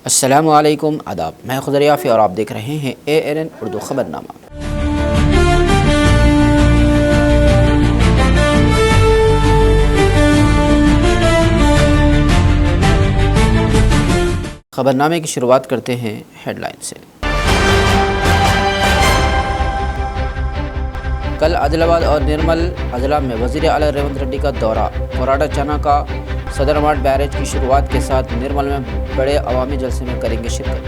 अस्सलामु अलैकुम, आदाब। मैं खुदर याफ़ी और आप देख रहे हैं ANN उर्दू ख़बरनामा। ख़बरनामे की शुरुआत करते हैं हेडलाइन से। कल आदिलाबाद और निर्मल अजला में वज़ीर आला रेवंत रेड्डी का दौरा। कोराडा चना का सदरमाट बैरेज की शुरुआत के साथ निर्मल में बड़े अवामी जलसे में करेंगे शिरकत।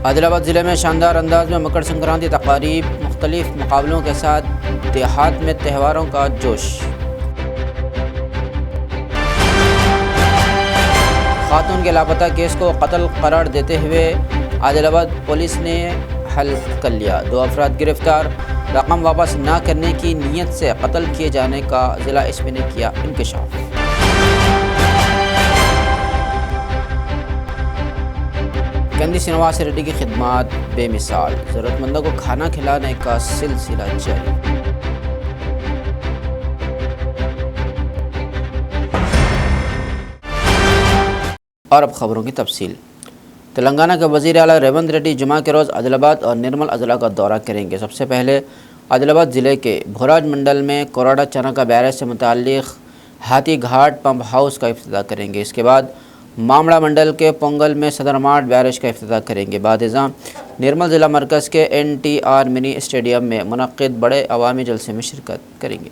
आदिलाबाद ज़िले में शानदार अंदाज में मकर संक्रांति तक़ारीब, मुख्तलिफ मुकाबलों के साथ देहात में त्योहारों का जोश। खातून के लापता केस को कत्ल करार देते हुए आदिलाबाद पुलिस ने हल कर लिया। 2 अफराद गिरफ्तार। रकम वापस न करने की नीयत से कत्ल किए जाने का ज़िला एसपी ने किया इंकशाफ। कंदी श्रीनिवास रेड्डी की खिदमत बेमिसाल, ज़रूरतमंदों को खाना खिलाने का सिलसिला जारी। और अब खबरों की तफसील। तेलंगाना के वज़ीर आला रेवंत रेड्डी जुमा के रोज़ आदिलाबाद और निर्मल अजला का दौरा करेंगे। सबसे पहले आदिलाबाद ज़िले के भोराज मंडल में कोराडा चना का बैरेज से मुताल्लिक़ हाथी घाट पंप हाउस का इफ्तिताह करेंगे। इसके बाद मामड़ा मंडल के पोंगल में सदरमाट बैरेज का इफ्तिताह करेंगे। बाद-ए-ज़ां निर्मल ज़िला मरकज़ के NTR मिनी स्टेडियम में मुनक़्क़िद बड़े अवामी जलसे में शिरकत करेंगे।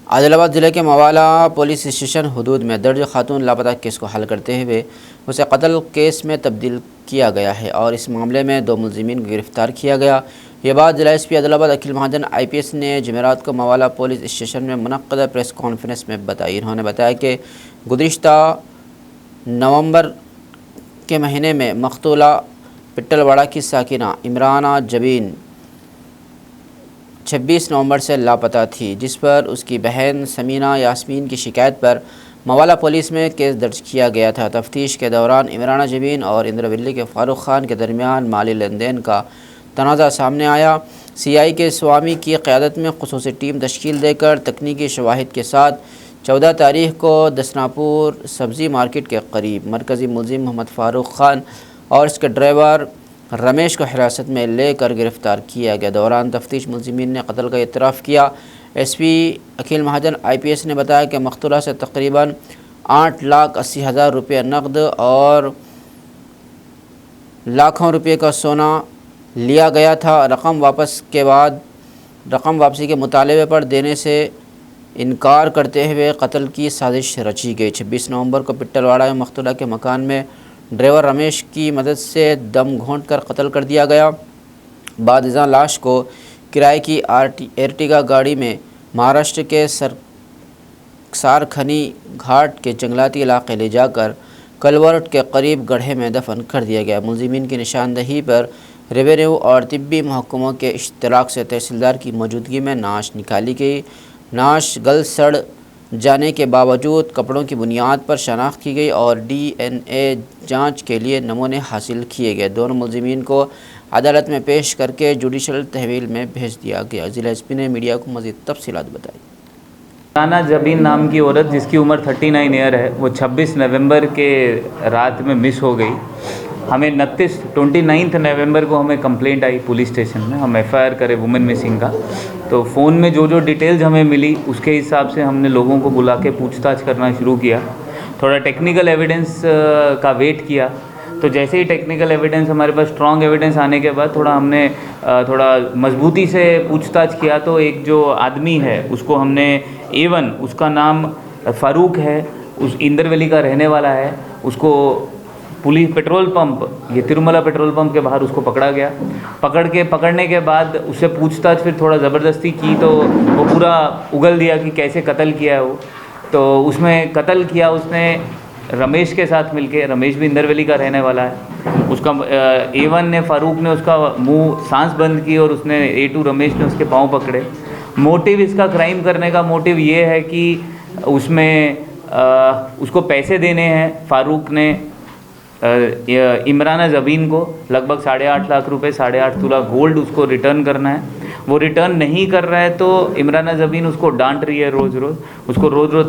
आदिलाबाद ज़िले के मवाला पुलिस स्टेशन हदूद में दर्ज खातून लापता केस को हल करते हुए उसे कत्ल केस में तब्दील किया गया है और इस मामले में 2 मुलजिमीन को गिरफ़्तार किया गया। ये बात ज़िला एसपी आदिलाबाद अखिल महाजन IPS ने जुमेरात को मवाला पुलिस स्टेशन में मुनक़्क़दा प्रेस कॉन्फ्रेंस में बताई। इन्होंने बताया कि गुज़िश्ता नवंबर के महीने में मक़तूला पिट्टलवाड़ा की साकिना इमराना जबीन 26 नवंबर से लापता थी, जिस पर उसकी बहन समीना यास्मीन की शिकायत पर मवाला पुलिस में केस दर्ज किया गया था। तफ्तीश के दौरान इमराना जबीन और इंद्रवल्ली के फ़ारूक खान के दरमियान माली लेन देन का तनाज़ा सामने आया। CI के स्वामी की क़यादत में ख़ुसूसी टीम तश्कील देकर तकनीकी शवाहिद के साथ 14 तारीख को दसनापुर सब्ज़ी मार्केट के करीब मरकज़ी मुलजिम मोहम्मद फ़ारूक खान और इसके ड्राइवर रमेश को हिरासत में लेकर गिरफ़्तार किया गया। दौरान तफ्तीश मुलजिमीन ने कत्ल का इतराफ़ किया। SP अखिल महाजन IPS ने बताया कि मक़तूला से तकरीबन 8,80,000 रुपये नकद और लाखों रुपये का सोना लिया गया था। रकम वापसी के मुतालबे पर देने से इनकार करते हुए कत्ल की साजिश रची गई। 26 नवंबर को पिट्टलवाड़ा में मक़तूला के मकान में ड्राइवर रमेश की मदद से दम घोंट कर कत्ल कर दिया गया। बाद-ए-ज़ां लाश को किराए की एर्टिगा गाड़ी में महाराष्ट्र के सारखनी घाट के जंगलाती इलाके ले जाकर कलवर्ट के करीब गड्ढे में दफन कर दिया गया। मुलजिमीन की निशानदही पर रेवेन्यू और तिब्बी महकमों के इश्तराक से तहसीलदार की मौजूदगी में नाश निकाली गई। नाश गल सड़ जाने के बावजूद कपड़ों की बुनियाद पर शनाख्त की गई और DNA जांच के लिए नमूने हासिल किए गए। दोनों मुलजिमीन को अदालत में पेश करके जुडिशल तहवील में भेज दिया गया। जिला एसपी ने मीडिया को मज़ीद तफसीलात बताई। इमराना जबीन नाम की औरत जिसकी उम्र 39 ईयर है, वो 26 नवंबर के रात में मिस हो गई। हमें 29 नवंबर को हमें कंप्लेंट आई पुलिस स्टेशन में, हम FIR करे वुमेन मिसिंग का। तो फ़ोन में जो डिटेल्स हमें मिली उसके हिसाब से हमने लोगों को बुला के पूछताछ करना शुरू किया। थोड़ा टेक्निकल एविडेंस का वेट किया। तो जैसे ही टेक्निकल एविडेंस हमारे पास स्ट्रॉन्ग एविडेंस आने के बाद हमने थोड़ा मजबूती से पूछताछ किया। तो एक जो आदमी है उसको हमने A1, उसका नाम फ़ारूक है, उस इंद्रवैली का रहने वाला है, उसको पुलिस पेट्रोल पंप, ये तिरुमला पेट्रोल पंप के बाहर उसको पकड़ा गया। पकड़ने के बाद उससे पूछताछ फिर थोड़ा ज़बरदस्ती की तो वो पूरा उगल दिया कि कैसे कत्ल किया है वो। तो उसमें कत्ल किया उसने रमेश के साथ मिलके। रमेश भी इंद्रवैली का रहने वाला है। उसका A1 ने, फ़ारूक ने उसका मुंह सांस बंद की और उसने A2 रमेश ने उसके पाँव पकड़े। मोटिव, इसका क्राइम करने का मोटिव ये है कि उसमें उसको पैसे देने हैं फ़ारूक ने इमराना जबीन को लगभग 8.5 लाख रुपए, 8.5 तोला गोल्ड उसको रिटर्न करना है। वो रिटर्न नहीं कर रहा है तो इमराना जबीन उसको डांट रही है, रोज़ रोज़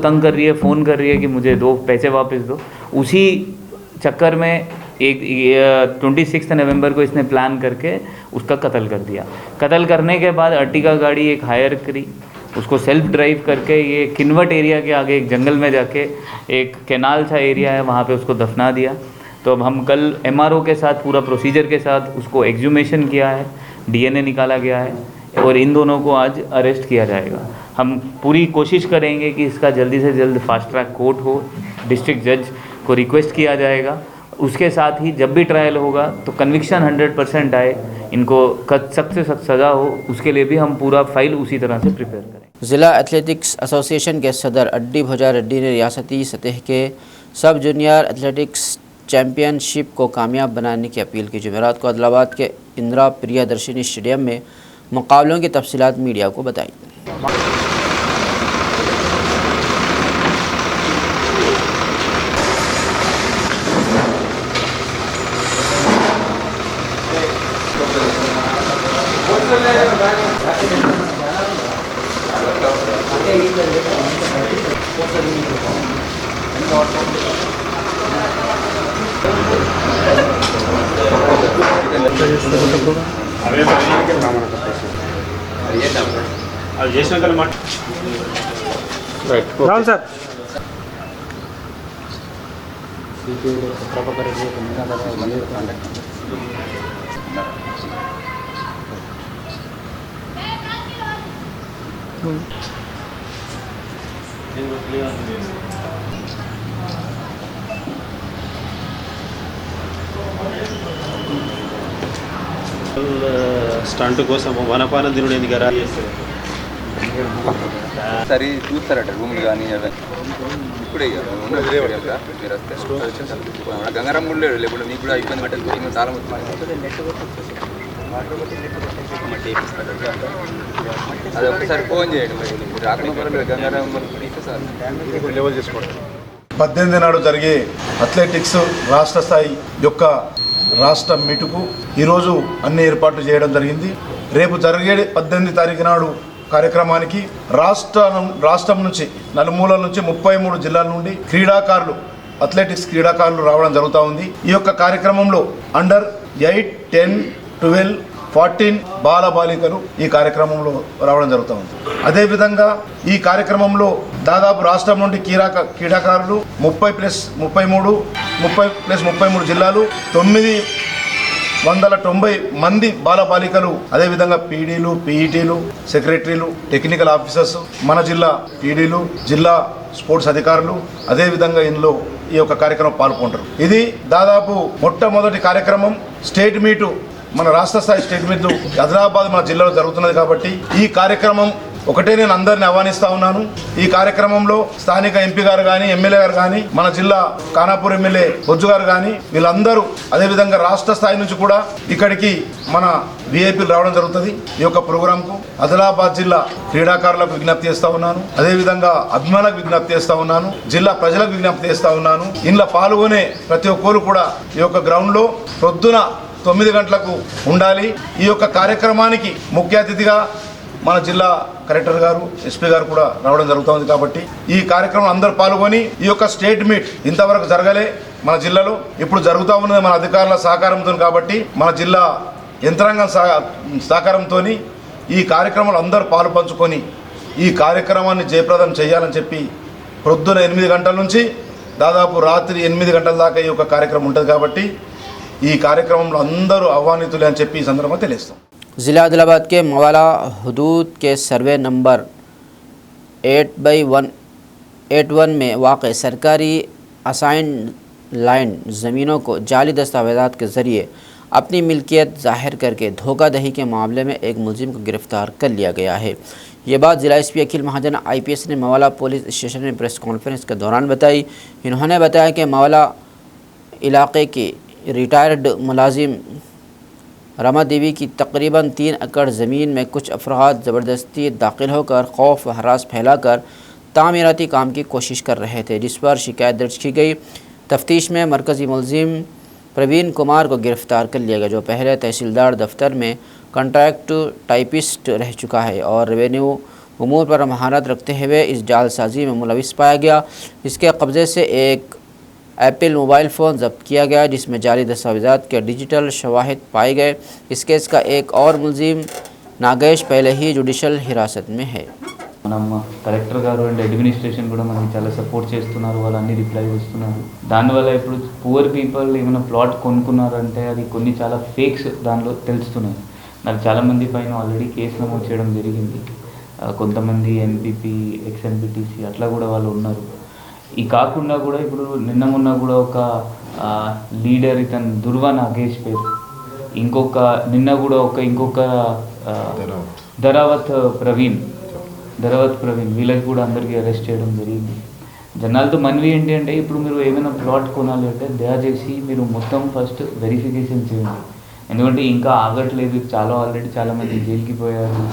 तंग कर रही है, फ़ोन कर रही है कि मुझे दो पैसे वापस दो। उसी चक्कर में 26 नवंबर को इसने प्लान करके उसका कत्ल कर दिया। कत्ल करने के बाद अर्टिगा गाड़ी एक हायर करी, उसको सेल्फ ड्राइव करके ये किन्वट एरिया के आगे एक जंगल में जाके, एक कैनाल सा एरिया है वहाँ पे उसको दफना दिया। तो अब हम कल MRO के साथ पूरा प्रोसीजर के साथ उसको एक्सह्यूमेशन किया है, DNA निकाला गया है और इन दोनों को आज अरेस्ट किया जाएगा। हम पूरी कोशिश करेंगे कि इसका जल्दी से जल्द फास्ट ट्रैक कोर्ट हो, डिस्ट्रिक्ट जज को रिक्वेस्ट किया जाएगा। उसके साथ ही जब भी ट्रायल होगा तो कन्विक्शन 100% आए, इनको सख्त से सख्त सज़ा हो, उसके लिए भी हम पूरा फाइल उसी तरह से प्रिपेयर करें। ज़िला एथलेटिक्स एसोसिएशन के सदर अड्डी भुजा रेड्डी ने रियासती सतह के सब जूनियर एथलेटिक्स चैम्पियनशिप को कामयाब बनाने की अपील की। जुमेरात को आदिलाबाद के इंदिरा प्रियदर्शिनी स्टेडियम में मुकाबलों की तफसीलात मीडिया को बताई। राहुल सर స్టంట్ కోసం వనపాన దినుడు ఎందుకు రా సరే చూస్తారట రూములు కానీ ఇప్పుడే గంగారాం కూడా లేకుండా మీకు కూడా ఇబ్బంది పట్టదు చాలా అది ఒకసారి ఫోన్ చేయండి మరి రాకుండా గంగారాం సార్ లెవెల్ చేసుకోండి. 18 నాడు జరిగే అథ్లెటిక్స్ రాష్ట్ర స్థాయి యొక్క రాష్ట్ర మీటుకు ఈరోజు అన్ని ఏర్పాట్లు చేయడం జరిగింది. రేపు జరిగే 18 తారీఖు నాడు కార్యక్రమానికి రాష్ట్రం నుంచి నలుమూలల నుంచి 33 జిల్లాల నుండి క్రీడాకారులు, అథ్లెటిక్స్ క్రీడాకారులు రావడం జరుగుతూ ఉంది. ఈ యొక్క కార్యక్రమంలో అండర్ 8, 10, 12, 14 బాలబాలికలు ఈ కార్యక్రమంలో రావడం జరుగుతూ ఉంది. అదేవిధంగా ఈ కార్యక్రమంలో దాదాపు రాష్ట్రం నుండి క్రీడాకారులు 30+33 జిల్లాలు 990 మంది బాలబాలికలు, అదేవిధంగా పీడీలు, పీఈటీలు, సెక్రటరీలు, టెక్నికల్ ఆఫీసర్స్, మన జిల్లా పీడీలు, జిల్లా స్పోర్ట్స్ అధికారులు అదేవిధంగా ఇందులో ఈ యొక్క కార్యక్రమం పాల్గొంటారు. ఇది దాదాపు మొట్టమొదటి కార్యక్రమం. స్టేట్ మీటు, మన రాష్ట్ర స్థాయి స్టేట్ మీట్లు ఆదిలాబాద్ మన జిల్లాలో జరుగుతున్నది కాబట్టి ఈ కార్యక్రమం ఒకటే నేను అందరిని ఆహ్వానిస్తా ఉన్నాను. ఈ కార్యక్రమంలో స్థానిక ఎంపీ గారు కానీ, ఎమ్మెల్యే గారు కానీ, మన జిల్లా ఖానాపూర్ ఎమ్మెల్యే బొజ్జు గారు కానీ, వీళ్ళందరూ అదేవిధంగా రాష్ట్ర స్థాయి నుంచి కూడా ఇక్కడికి మన విఐపీలు రావడం జరుగుతుంది. ఈ యొక్క ప్రోగ్రాంకు ఆదిలాబాద్ జిల్లా క్రీడాకారులకు విజ్ఞప్తి చేస్తా ఉన్నాను, అదేవిధంగా అభిమానులకు విజ్ఞప్తి చేస్తా ఉన్నాను, జిల్లా ప్రజలకు విజ్ఞప్తి చేస్తా ఉన్నాను. ఇందులో పాల్గొనే ప్రతి ఒక్కరు కూడా ఈ యొక్క గ్రౌండ్లో పొద్దున 9 గంటలకు ఉండాలి. ఈ యొక్క కార్యక్రమానికి ముఖ్య అతిథిగా మన జిల్లా కలెక్టర్ గారు, ఎస్పీ గారు కూడా రావడం జరుగుతుంది. కాబట్టి ఈ కార్యక్రమం అందరూ పాల్గొని ఈ యొక్క స్టేట్ మీట్ ఇంతవరకు జరగలే మన జిల్లాలో, ఇప్పుడు జరుగుతూ ఉన్నది మన అధికారుల సహకారంతో. కాబట్టి మన జిల్లా యంత్రాంగం సహకారంతో ఈ కార్యక్రమాలు అందరూ పాలు పంచుకొని ఈ కార్యక్రమాన్ని జయప్రదం చేయాలని చెప్పి పొద్దున 8 గంటల నుంచి దాదాపు రాత్రి 8 గంటల దాకా ఈ యొక్క కార్యక్రమం ఉంటుంది. కాబట్టి ఈ కార్యక్రమంలో అందరూ ఆహ్వానితులే అని చెప్పి ఈ సందర్భంగా తెలియజేస్తాం. ज़िला आदिलाबाद के मवाला हदूद के सर्वे नंबर 8/181 में वाक़ सरकारी असाइन लाइन ज़मीनों को जाली दस्तावेज़ात के ज़रिए अपनी मिल्कियत ज़ाहिर करके धोखाधड़ी के मामले में एक मुलजिम को गिरफ़्तार कर लिया गया है। ये बात ज़िला एसपी अखिल महाजन IPS ने मवाला पुलिस स्टेशन में प्रेस कॉन्फ्रेंस के दौरान बताई। इन्होंने बताया कि मवाला इलाक़े के रिटायर्ड मुलाजिम रमा देवी की तकरीबन 3 एकड़ ज़मीन में कुछ अफराद ज़बरदस्ती दाखिल होकर खौफ व हरास फैलाकर तामीराती काम की कोशिश कर रहे थे, जिस पर शिकायत दर्ज की गई। तफ्तीश में मरकज़ी मुलजिम प्रवीण कुमार को गिरफ़्तार कर लिया गया, जो पहले तहसीलदार दफ्तर में कॉन्ट्रैक्ट टाइपिस्ट रह चुका है और रेवेन्यू उमूर पर महारत रखते हुए इस जालसाजी में मुलविस पाया गया। इसके कब्ज़े से एक एप्पल मोबाइल फ़ोन जब्त किया गया, जिसमें जाली दस्तावेज़ात के डिजिटल शवाहिद पाए गए। इस केस का एक और मुलजिम नागेश पहले ही जुडिशल हिरासत में है। మనం కలెక్టర్ గారు అండ్ అడ్మినిస్ట్రేషన్ కూడా మనకి చాలా సపోర్ట్ చేస్తున్నారు, వాళ్ళు అన్ని రిప్లై ఇస్తున్నారు. దానివల్ల ఇప్పుడు పూర్ పీపుల్ ఏమైనా ప్లాట్ కొనుక్కున్నారంటే అది కొన్ని చాలా ఫేక్స్ దానిలో తెలుస్తున్నాయి. నాకు చాలామంది పైన ఆల్రెడీ కేసు నమోదు చేయడం జరిగింది. కొంతమంది NPP, ex-NPTC అట్లా కూడా వాళ్ళు ఉన్నారు. ఈ కాకుండా కూడా ఇప్పుడు నిన్న మొన్న కూడా ఒక లీడర్ ఇతను దుర్వా నాగేష్ పేరు, ఇంకొక నిన్న కూడా ఇంకొక ధరావత్ ప్రవీణ్ వీళ్ళకి కూడా అందరికీ అరెస్ట్ చేయడం జరిగింది. జనాలతో మనవి ఏంటి అంటే ఇప్పుడు మీరు ఏమైనా ప్లాట్ కొనాలి అంటే దయచేసి మీరు మొత్తం ఫస్ట్ వెరిఫికేషన్ చేయండి. ఎందుకంటే ఇంకా ఆగట్లేదు, ఆల్రెడీ చాలామంది జైలుకి పోయారు,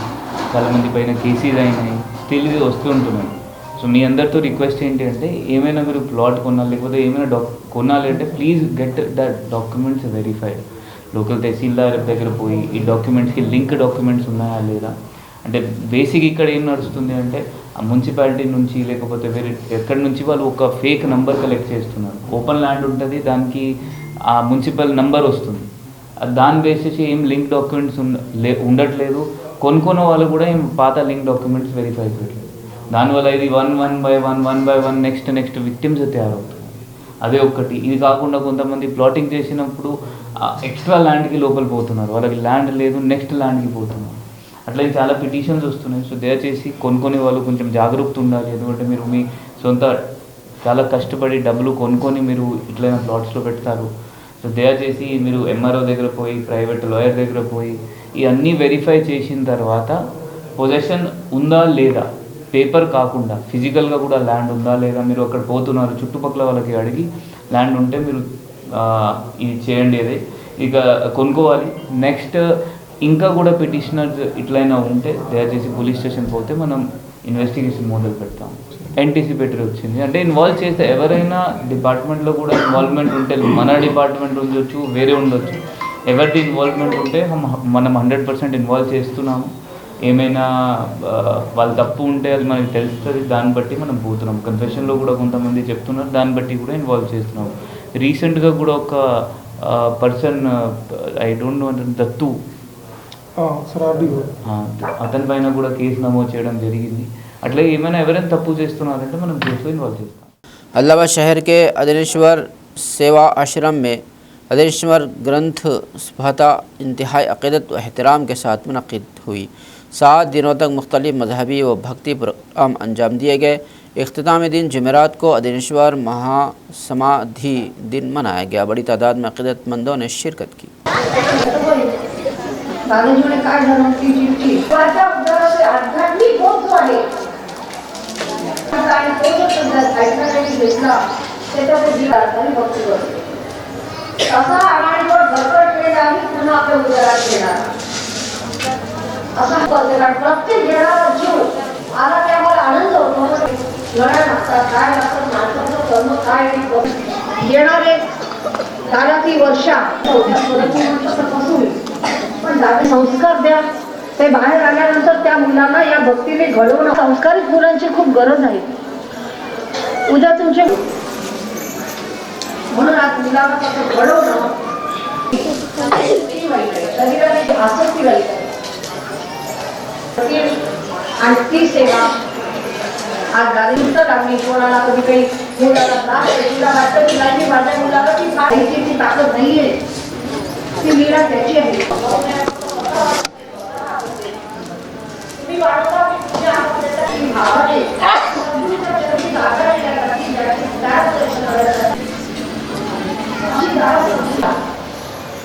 చాలామంది పైన కేసీస్ అయినాయి, స్టిల్ ఇది వస్తుంటున్నాయి. సో మీ అందరితో రిక్వెస్ట్ ఏంటి అంటే ఏమైనా మీరు ప్లాట్ కొనాలి లేకపోతే ఏమైనా కొనాలి అంటే please get that documents verified. Local tehsildar దగ్గర పోయి ఈ డాక్యుమెంట్స్కి లింక్ డాక్యుమెంట్స్ ఉన్నాయా లేదా అంటే బేసిక్ ఇక్కడ ఏం నడుస్తుంది అంటే ఆ మున్సిపాలిటీ నుంచి లేకపోతే వేరే ఎక్కడి నుంచి వాళ్ళు ఒక ఫేక్ నంబర్ కలెక్ట్ చేస్తున్నారు. ఓపెన్ ల్యాండ్ ఉంటుంది, దానికి ఆ మున్సిపల్ నంబర్ వస్తుంది, దాన్ని బేస్ చేసి ఏం లింక్ డాక్యుమెంట్స్ ఉండట్లేదు. కొనుక్కున్న వాళ్ళు కూడా ఏం పాత లింక్ డాక్యుమెంట్స్ వెరిఫై చేయట్లేదు. దానివల్ల ఇది one by one next victims తయారవుతుంది. అదే ఒక్కటి. ఇది కాకుండా కొంతమంది ప్లాటింగ్ చేసినప్పుడు ఎక్స్ట్రా ల్యాండ్కి లోపల పోతున్నారు, వాళ్ళకి ల్యాండ్ లేదు, నెక్స్ట్ ల్యాండ్కి పోతున్నారు. అట్లా చాలా పిటిషన్స్ వస్తున్నాయి. సో దయచేసి కొనుక్కొని వాళ్ళు కొంచెం జాగ్రత్త ఉండాలి. ఎందుకంటే మీరు మీ సొంత చాలా కష్టపడి డబ్బులు కొనుక్కొని మీరు ఇట్లైనా ప్లాట్స్లో పెడతారు. సో దయచేసి మీరు MRO దగ్గర పోయి, ప్రైవేట్ లాయర్ దగ్గర పోయి ఇవన్నీ వెరిఫై చేసిన తర్వాత పొజెషన్ ఉందా లేదా, పేపర్ కాకుండా ఫిజికల్గా కూడా ల్యాండ్ ఉందా లేదా, మీరు అక్కడ పోతున్నారు చుట్టుపక్కల వాళ్ళకి అడిగి ల్యాండ్ ఉంటే మీరు ఇది చేయండి. అదే ఇక కొనుక్కోవాలి. నెక్స్ట్ ఇంకా కూడా పిటిషనర్స్ ఇట్లయినా ఉంటే దయచేసి పోలీస్ స్టేషన్ పోతే మనం ఇన్వెస్టిగేషన్ మొదలు పెడతాం. యాంటిసిపేటరీ వచ్చింది అంటే ఇన్వాల్వ్ చేస్తే ఎవరైనా డిపార్ట్మెంట్లో కూడా ఇన్వాల్వ్మెంట్ ఉంటే, మన డిపార్ట్మెంట్ ఉండొచ్చు, వేరే ఉండొచ్చు, ఎవరిది ఇన్వాల్వ్మెంట్ ఉంటే మనం 100% ఇన్వాల్వ్ చేస్తున్నాము. ఏమైనా వాళ్ళు తప్పు ఉంటే అది మనకి తెలుస్తుంది, దాన్ని బట్టి మనం పోతున్నాం. కన్ఫెషన్లో కూడా కొంతమంది చెప్తున్నారు, దాన్ని బట్టి కూడా ఇన్వాల్వ్ చేస్తున్నాము. రీసెంట్గా కూడా ఒక person I don't know Dattu అతని పైన కూడా కేసు నమోదు చేయడం జరిగింది. అట్లా ఏమైనా ఎవరైనా తప్పు చేస్తున్నారంటే మనం కేసులో ఇన్వాల్వ్ చేస్తాం. आदिलाबाद शहर के अदनेश्वर सेवा आश्रम में अदनेश्वर ग्रंथ सभा इंतहाई अक़ीदत व एहतराम के साथ मुनक़िद हुई। 7 दिनों तक मुख्तलिफ मजहबी व भक्ति प्रोग्राम अंजाम दिए गए। इख्तितामी दिन जुमेरात को अदनेश्वर महासमाधि दिन मनाया गया। बड़ी तादाद में अक़ीदतमंदों ने शिरकत की। आध्यात्मिक तोच आहे आणि तो जर समजा ऐकण्यासाठी घेतला त्याच्यामध्ये जीव तरी बघतो असा आणि तो घरपट केला पुन्हा आपल्या उदरात घेणार असा करते कारण प्रत्येक घेणारा जीव आला की आम्हाला आनंद होतो लढा लागतात काय लागतात माणसाचं कर्म काय येणारे 12 वर्षा पण जागे संस्कार द्या ते बाहेर आल्यानंतर त्या मुलांना या भक्तीने घडवणं संस्कारित मुलांची खूप गरज आहे उद्या तुमचे म्हणून आज मुलांना कसं घडवणं शरीराची आसक्ती वाईट आहे आणि ती सेवा आज गाडीनुसत लागली कोणाला कधी काही मुलाला त्रास आहे तुला वाटतं की नाही माझ्या मुलाला ती फायची ताकद नाहीये ती लीला त्याची आहे तुम्ही वाढवता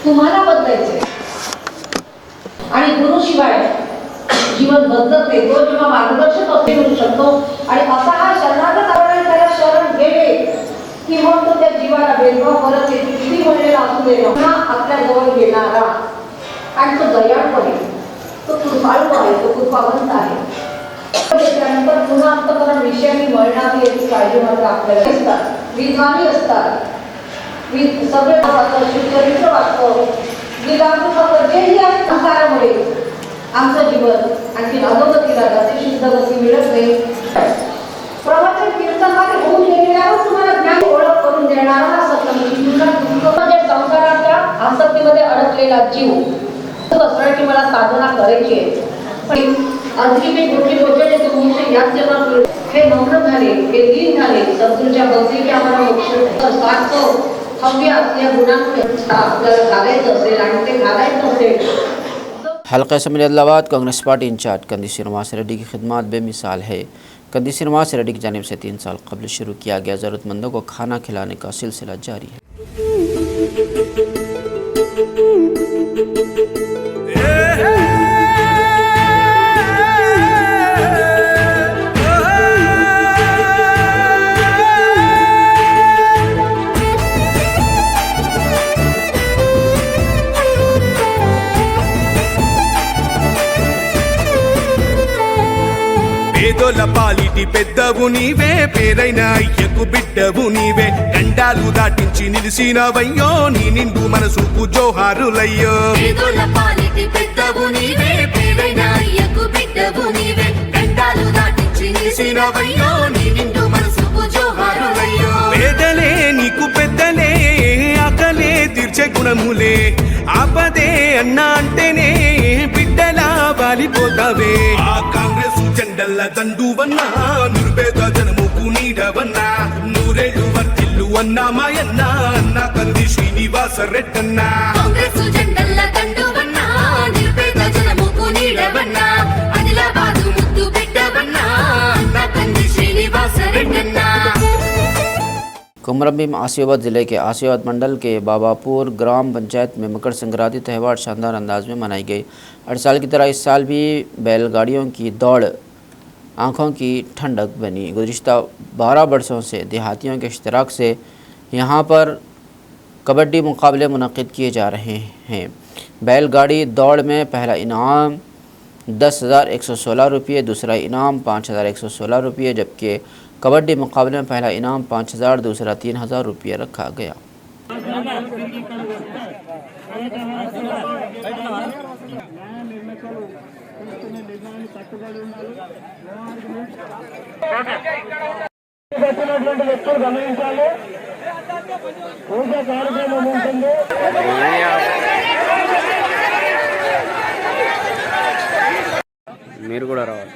तुम्हाला बदलायचंय आणि गुरुशिवाय जीवन बदलत नाही तो जेव्हा मार्गदर्शक असे करू शकतो आणि असा हा शरणागत आपण त्याला शरण गेले की मग तो त्या जीवाला भेदभाव करत येते किती म्हणलेला असू दे पुन्हा आपल्या जवळ येणारा आणि तो दयाळू आहे तो कृपाळू आहे तो कृपावंत आहे त्यानंतर पुन्हा अंतकरण विषयाने वळणारी याची काळजी मात्र आपल्याला असतात विद्वानी असतात सगळे चरित्र वाचतो जेही आहे संसारामुळे आमचं जीवन आणखी अधोगतीला जाते शुद्ध गती मिळत नाही प्रवचन कीर्तनकारी होऊन गेलेल्यावर तुम्हाला ज्ञान ओळख करून देणारा हा सत्संग म्हणजे संसाराच्या आसक्तीमध्ये अडकलेला जीव कसं की मला साधना करायची आहे पण आणखी मी कुठली गोष्ट तुमचे याच जन्मात हे मग्न झाले हे लीन झाले सद्गुरूच्या भक्ती की आम्हाला मोक्ष साधतो हव्य असल्या गुणांमुळे आपल्याला घालायचं असेल आणि ते घालायचं असेल हल्का असम्बली अदलाबाद कांग्रेस पार्टी इंचार्ज कंदी श्रीनिवास रेड्डी की खिदमत बेमिसाल है। कंदी श्रीनिवास रेड्डी की जानिब से 3 साल कबल शुरू किया गया ज़रूरतमंदों को खाना खिलाने का सिलसिला जारी है। పేదోల పాలిటి పెద్దవు నీవే పేరైన అయ్యకు బిడ్డవు నీవే గండాలు దాటించి నిలిసినవయ్యో నీ నిండు మనసుకు జోహారులయ్యో పేదోల పాలిటి పెద్దవు నీవే పేరైన అయ్యకు బిడ్డవు నీవే గండాలు దాటించి నిలిసినవయ్యో నీ నిండు మనసుకు జోహారులయ్యో పేదలే నీకు పెద్దలే ఆకలే తీర్చే గుణములే ఆపదే అన్నా అంటేనే బిడ్డలా వాలిపోతావే ఆ కాంగ్రెస్ జెండల్ల దండువన్నా నిర్భేద జనముకు నీడవన్నా నూరేళ్ళు వర్తిల్లు అన్నా మాయన్నా అన్నా కంది శ్రీనివాస రెడ్డన్నా కాంగ్రెస్ జెండల్ల దండువన్నా నిర్భేద జనముకు నీడవన్నా ఆదిలాబాదు ముద్దు బిడ్డవన్నా అన్నా కంది శ్రీనివాస రెడ్డన్నా। कुमरम आसियाबाद ज़िले के आसियाबाद मंडल के बाबापुर ग्राम पंचायत में मकर संक्रांति त्यौहार शानदार अंदाज में मनाई गई। हर साल की तरह इस साल भी बैलगाड़ियों की दौड़ आँखों की ठंडक बनी। गुज़िश्ता 12 वर्षों से देहातियों के इश्तराक से यहाँ पर कबड्डी मुकाबले मुनक़िद किए जा रहे हैं। बैलगाड़ी दौड़ में पहला इनाम 10,116 रुपये, दूसरा इनाम 5,116 रुपये, जबकि कबड्डी मुकाबले में पहला इनाम 5,000, दूसरा 3,000 रुपये रखा गया। మీరు కూడా రావాలి।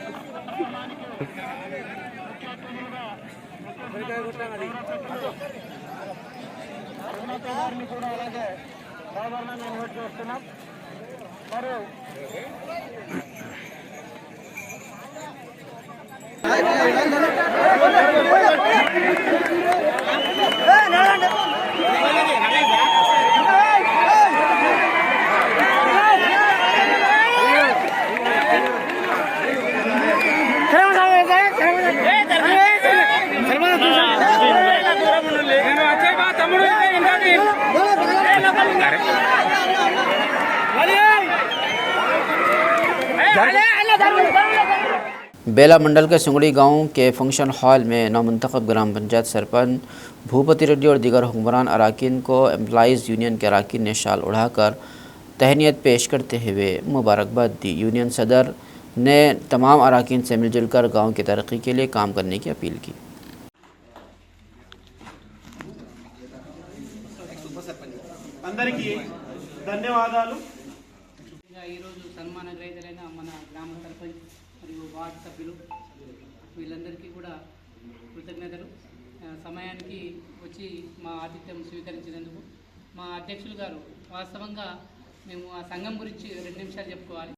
बेला मंडल के सुंगड़ी गांव के फंक्शन हॉल में नौमुंतखब ग्राम पंचायत सरपंच भूपति रेड्डी और दीगर हुक्मरान अराकीन को एम्प्लॉइज़ यूनियन के अराकीन ने शाल उड़ाकर तहनीत पेश करते हुए मुबारकबाद दी। यूनियन सदर ने तमाम अराकीन से मिलजुल कर गाँव की तरक्की के लिए काम करने की अपील की। అందరికీ ధన్యవాదాలు। ఈరోజు సన్మాన గ్రహీతలైన మన గ్రామ సర్పంచ్ మరియు వార్డు సభ్యులు వీళ్ళందరికీ కూడా కృతజ్ఞతలు। సమయానికి వచ్చి మా ఆతిథ్యం స్వీకరించినందుకు మా అధ్యక్షులు గారు వాస్తవంగా మేము ఆ సంఘం గురించి 2 నిమిషాలు చెప్పుకోవాలి।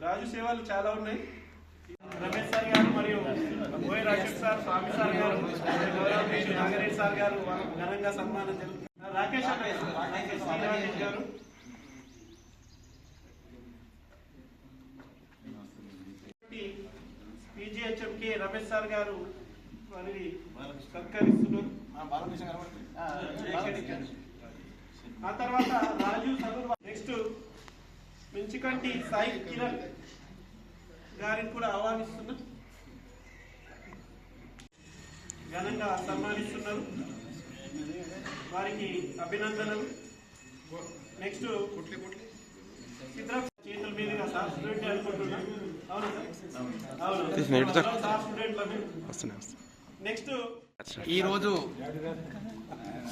రాజు సేవలు చాలా ఉన్నాయి। రమేష్ సార్ గారు మరియు ఓయ్ రాజేష్ సార్, స్వామి సార్ గారు, గౌరవనీయులు నాగరేష్ సార్ గారు ఘనంగా సన్మానం జరుగుతుంది। రాకేష్ గారు, పీజీహెచ్ఎంకి రమేష్ సార్ గారు వారిని సత్కరిస్తున్నారు। ఆ తర్వాత రాజు సదూర్, నెక్స్ట్ మించికంటి సాయి కిరణ్ గారిని కూడా ఆహ్వానిస్తున్నా, ఘనంగా సన్మానిస్తున్నారు, వారికి అభినందనలు। నెక్స్ట్ చేతుల మీదుగా సార్ స్టూడెంట్ అనుకుంటున్నా, అవునా సార్? సార్ స్టూడెంట్ల నెక్స్ట్ ఈరోజు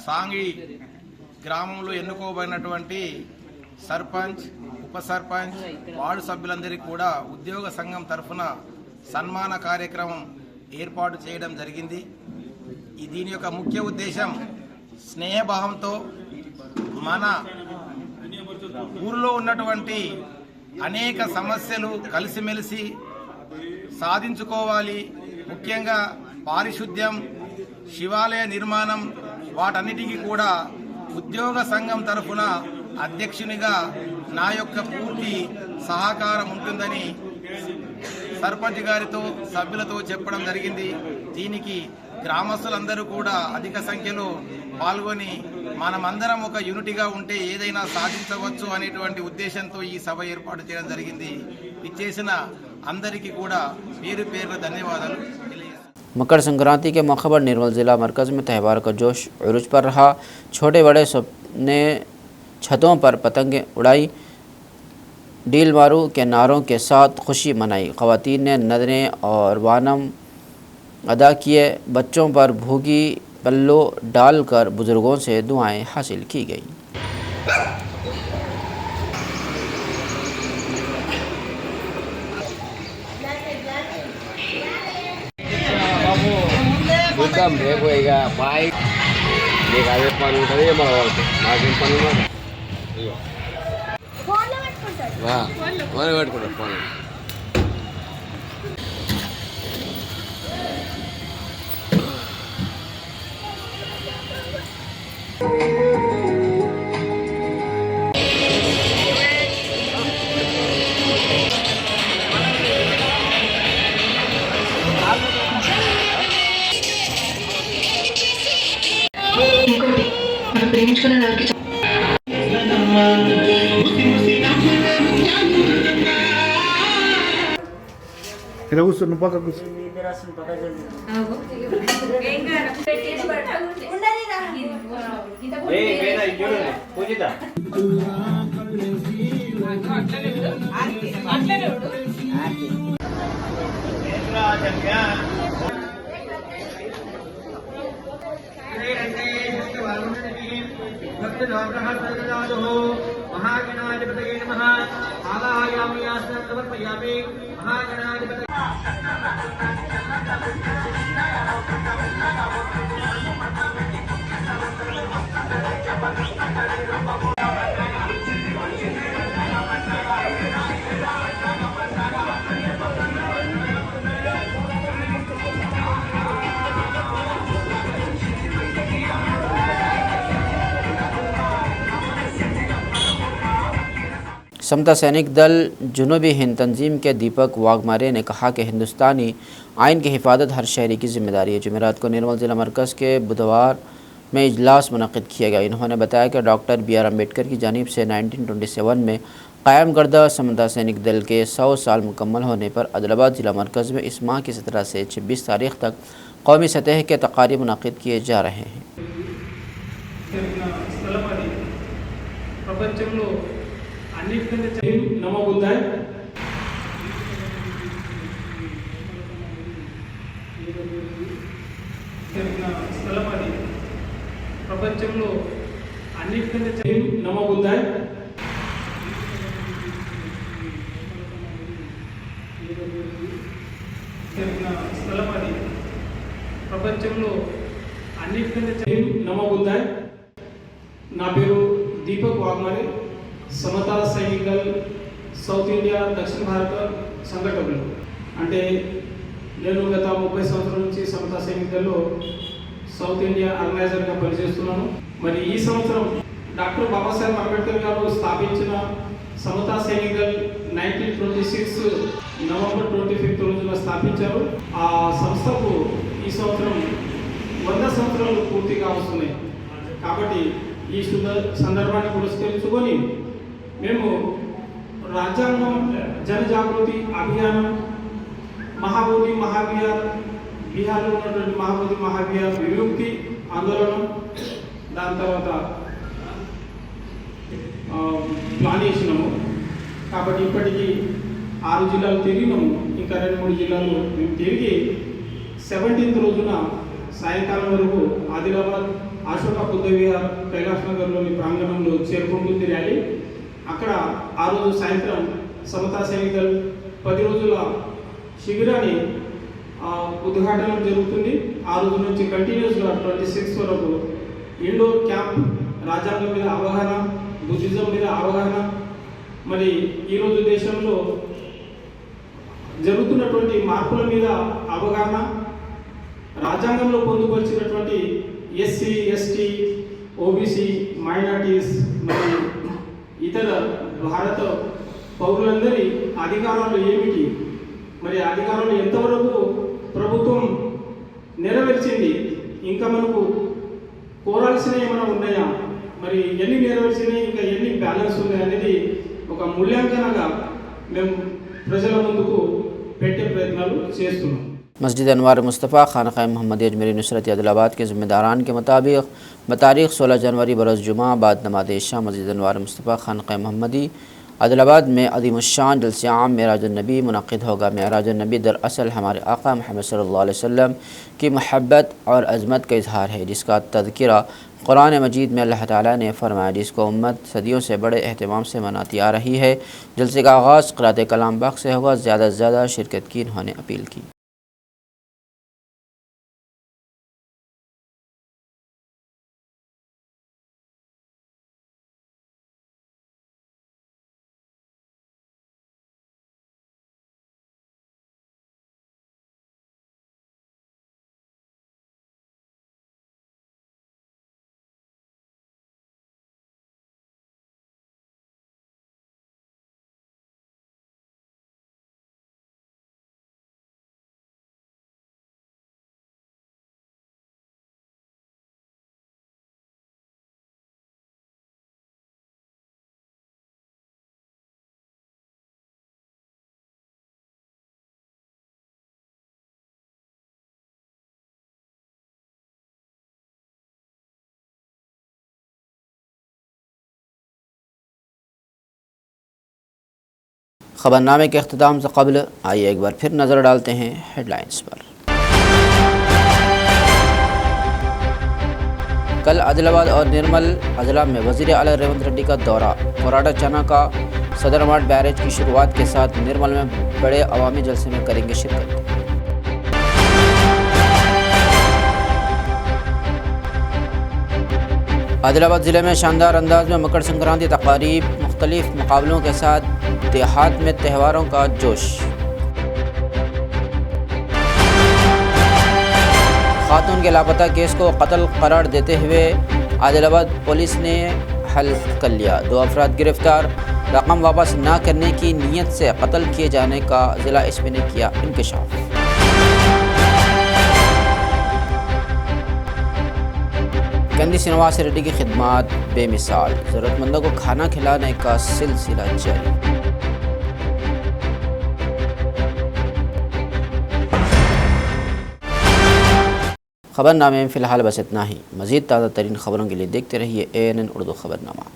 సాంగి గ్రామంలో ఎన్నుకోబడినటువంటి సర్పంచ్, ఉప సర్పంచ్, వార్డు సభ్యులందరికీ కూడా ఉద్యోగ సంఘం తరఫున సన్మాన కార్యక్రమం ఏర్పాటు చేయడం జరిగింది। దీని యొక్క ముఖ్య ఉద్దేశం స్నేహభావంతో మన ఊరిలో ఉన్నటువంటి అనేక సమస్యలు కలిసిమెలిసి సాధించుకోవాలి। ముఖ్యంగా పారిశుద్ధ్యం, శివాలయ నిర్మాణం, వాటన్నిటికీ కూడా ఉద్యోగ సంఘం తరఫున అధ్యక్షునిగా నా యొక్క పూర్తి సహకారం ఉంటుందని సర్పంచ్ గారితో సభ్యులతో చెప్పడం జరిగింది। దీనికి గ్రామస్తులందరూ కూడా అధిక సంఖ్యలో పాల్గొని మనమందరం ఒక యూనిటీగా ఉంటే ఏదైనా సాధించవచ్చు అనేటువంటి ఉద్దేశంతో ఈ సభ ఏర్పాటు చేయడం జరిగింది। ఇచ్చేసిన అందరికీ కూడా పేరు పేరు ధన్యవాదాలు। मकर संक्रांति के मौके पर निर्मल ज़िला मरकज़ में त्यौहार का जोश उरूज पर रहा। छोटे बड़े सबने छतों पर पतंगें उड़ाई, डील मारू के नारों के साथ खुशी मनाई। ख़वातीन ने नदरें और वानम अदा किए। बच्चों पर भूगी पल्लो डालकर बुज़ुर्गों से दुआएं हासिल की गई। ఇలా కూర్చో, నువ్వు పక్క కూర్చో। महागणाधिपतये नमः। आवाहयामि आसनं समर्पयामि। महागणाधिपतये समता सैनिक दल जुनूबी हिंद तंजीम के दीपक वाघमारे ने कहा कि हिंदुस्तानी आइन की हिफाजत हर शहरी की जिम्मेदारी है। जुमेरात को निर्मल ज़िला मरकज़ के बुधवार में इजलास मुनक़िद किया गया। इन्होंने बताया कि डॉक्टर बी आर अम्बेडकर की जानिब से 1927 में कायम करदा समता सैनिक दल के 100 साल मुकम्मल होने पर आदिलाबाद ज़िला मरकज़ में इस माह की 17 से 26 तारीख़ तक कौमी सतह के तकारीब मुनक़िद किए जा रहे हैं। ప్రపంచంలో అన్నిటికంటే నమో బుద్ధాయ్ స్థలం అది ప్రపంచంలో అన్నిటికంటే నమో బుద్ధాయ్ నా పేరు దీపక్ వాగ్మారే సమతా సైనిక్ దళ్ సౌత్ ఇండియా దక్షిణ భారత సంఘటనలు అంటే నేను గత 30 సంవత్సరాల నుంచి సమతా సైనిక్ దళ్ లో సౌత్ ఇండియా ఆర్గనైజర్గా పనిచేస్తున్నాను। మరి ఈ సంవత్సరం డాక్టర్ బాబాసాహెబ్ అంబేద్కర్ గారు స్థాపించిన సమతా సైనిక్ దళ్ 1926 నవంబర్ 25 రోజున స్థాపించారు। ఆ సంస్థకు ఈ సంవత్సరం 100 సంవత్సరాలు పూర్తిగా వస్తున్నాయి। కాబట్టి ఈ సందర్భాన్ని పురస్కరించుకొని మేము రాజ్యాంగం జనజాగృతి అభియానం మహాబోధి మహావిహార్ బీహార్లో ఉన్నటువంటి మహాబోధి మహావిహార్ విముక్తి ఆందోళన దాని తర్వాత ప్లాన్ చేసినాము। కాబట్టి ఇప్పటికీ 6 జిల్లాలు తిరిగినాము, ఇంకా 2-3 జిల్లాలు మేము తిరిగి 17th రోజున సాయంకాలం వరకు ఆదిలాబాద్ అశోక బుద్ధ విహార్ కైలాష్ నగర్లోని ప్రాంగణంలో చేరుకుంటుంది ర్యాలీ। అక్కడ ఆ రోజు సాయంత్రం సమతా సైనిక్ దళ్ 10 రోజుల శిబిరాన్ని ఉద్ఘాటన జరుగుతుంది। ఆ రోజు నుంచి కంటిన్యూస్గా 26 వరకు ఇండోర్ క్యాంప్ రాజ్యాంగం మీద అవగాహన, బుద్ధిజం మీద అవగాహన, మరి ఈరోజు దేశంలో జరుగుతున్నటువంటి మార్పుల మీద అవగాహన, రాజ్యాంగంలో పొందుపరిచినటువంటి ఎస్సీ ఎస్టీ ఓబీసీ మైనారిటీస్ మరి ఇతర భారత పౌరులందరి అధికారాలు ఏమిటి, మరి అధికారాలు ఎంతవరకు ప్రభుత్వం నెరవేర్చింది, ఇంకా మనకు కోరాల్సినవి ఏమైనా ఉన్నాయా, మరి ఎన్ని నెరవేర్చినాయి, ఇంకా ఎన్ని బ్యాలెన్స్ ఉన్నాయి అనేది ఒక మూల్యాంకనంగా మేము ప్రజల ముందుకు పెట్టే ప్రయత్నాలు చేస్తున్నాం। मस्जिद अनवार मुस्तफ़ा खानक़ाह मोहम्मदी अजमेरी नुसरत आदिलाबाद के ज़िम्मेदारान के मुताबिक बतारीख़ 16 जनवरी बरोज़ जुमा बाद नमाज़ इशा मस्जिद अनवार मुस्तफ़ा खानक़ाह मोहम्मदी आदिलाबाद में अज़ीमुश्शान जलसे आम मेराजुन्नबी मुनक़्क़िद होगा। मेराजुन्नबी दरअसल हमारे आका मोहम्मद सल्लल्लाहु अलैहि वसल्लम की महब्बत और अज़मत का इजहार है, जिसका तज़किरा कुरान मजीद में अल्लाह ताला ने फरमाया, जिसको उम्मत सदियों से बड़े अहतमाम से मनाती आ रही है। जलसे का आगाज़ क़िराअत कलाम पाक से होगा। ज़्यादा से ज़्यादा शिरकत की इन्होंने अपील की। ख़बरनामे के अख्ताम से कबल आइए एक बार फिर नज़र डालते हैं हेडलाइंस पर। कल आदिलाबाद और निर्मल अजला में वज़ीर आला रेवंत रेड्डी का दौरा। मोराडा चना का सदरमाट बैरेज की शुरुआत के साथ निर्मल में बड़े अवामी जलसे में करेंगे शिरकत। आदिलाबाद ज़िले में शानदार अंदाज में मकर संक्रांति तकारीब, मुख्तलिफ मुकाबलों के साथ देहात में त्योहारों का जोश। खातून के लापता केस को कत्ल करार देते हुए आदिलाबाद पुलिस ने हल कर लिया। 2 अफराद गिरफ्तार। रकम वापस न करने की नीयत से कत्ल किए जाने का ज़िला एसपी ने किया इंकशाफ। कंदी श्रीनिवास रेड्डी की खिदमत बेमिसाल, ज़रूरतमंदों को खाना खिलाने का सिलसिला जारी। खबरनामे में फ़िलहाल बस इतना ही। मज़ीद ताज़ा तरीन खबरों के लिए देखते रहिए ANN उर्दू खबरनामा।